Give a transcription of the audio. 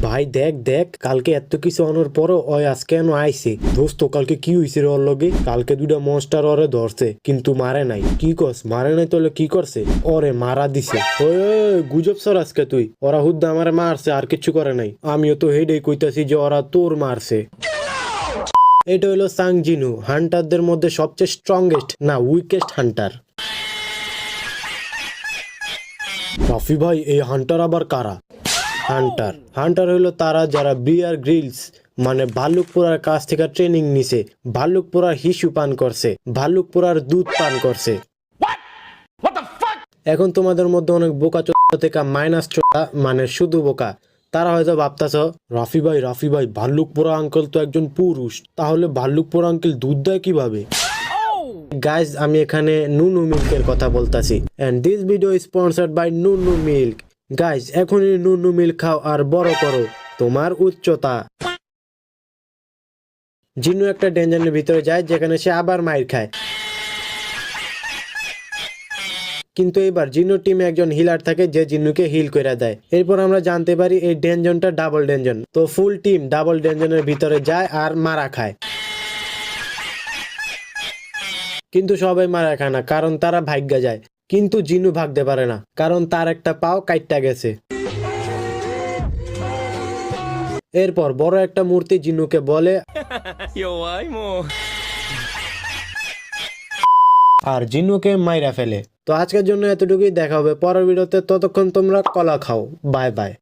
ভাই দেখ দেখ কালকে এত কিছু আনার পরও ওই আজকে কেন আইছে। দোস্ত কালকে কি হইছে রে ওর লগে? কালকে দুইটা মনস্টার ওরে ধরছে কিন্তু মারে নাই। কি কস মারে নাই? তাহলে কি করছে? ওরে মারা দিছে। ওই গুজব সর আজকে তুই। ওরা হুদ্দা আমারে মারছে আর কিছু করে নাই। আমিও তো হেডেই কইতাছি যে ওরা তোর মারছে। এটা হলো সাং জিনু, হান্টারদের মধ্যে সবচেয়ে স্ট্রংগেস্ট না উইকেস্ট হান্টার। রাফি ভাই এই হান্টার আবার কারা? হান্টার হলো তারা যারা বিয়ার গ্রিলস মানে ভাল্লুকপুরার কাছ থেকে ট্রেনিং নিছে, ভাল্লুকপুরার হিসু পান করছে, ভাল্লুকপুরার দুধ পান করছে। এখন তোমাদের মধ্যে অনেক বোকা চোদা থেকে মাইনাস চোদা মানে শুধু বোকা, তারা হয়তো ভাবতাছ রাফি ভাই ভাল্লুকপুরা আঙ্কেল তো একজন পুরুষ, তাহলে ভাল্লুকপুরা আঙ্কেল দুধ দেয় কিভাবে? গাইজ আমি এখানে নুনু মিল্কের কথা বলতাছি and this video is sponsored by Nunu milk. Guys এখনই নুনু মিল্ক খাও আর বড় করো তোমার উচ্চতা। জিনু একটা ডেঞ্জারের ভিতরে যায় যেখানে সে আবার মাইর খায়, কিন্তু এবার জিনু টিমে একজন হিলার থাকে যে জিনুকে হিল করে দেয়। এরপর আমরা জানতে পারি এই ডেঞ্জনটা ডাবল ডেঞ্জন, তো ফুল টিম ডাবল ডেঞ্জনের ভিতরে যায় আর মারা খায়। কিন্তু সবাই মারা খায় না কারণ তারা ভাগ্যে যায়, কিন্তু জিনু ভাগতে পারে না কারণ তার একটা পাও কাইটটা গেছে। এরপর বড় একটা মূর্তি জিনুকে বলে আর জিনুকে মাইরা ফেলে। তো আজকের জন্য এতটুকুই, দেখা হবে পরের ভিডিওতে, ততক্ষণ তোমরা কলা খাও। Bye bye.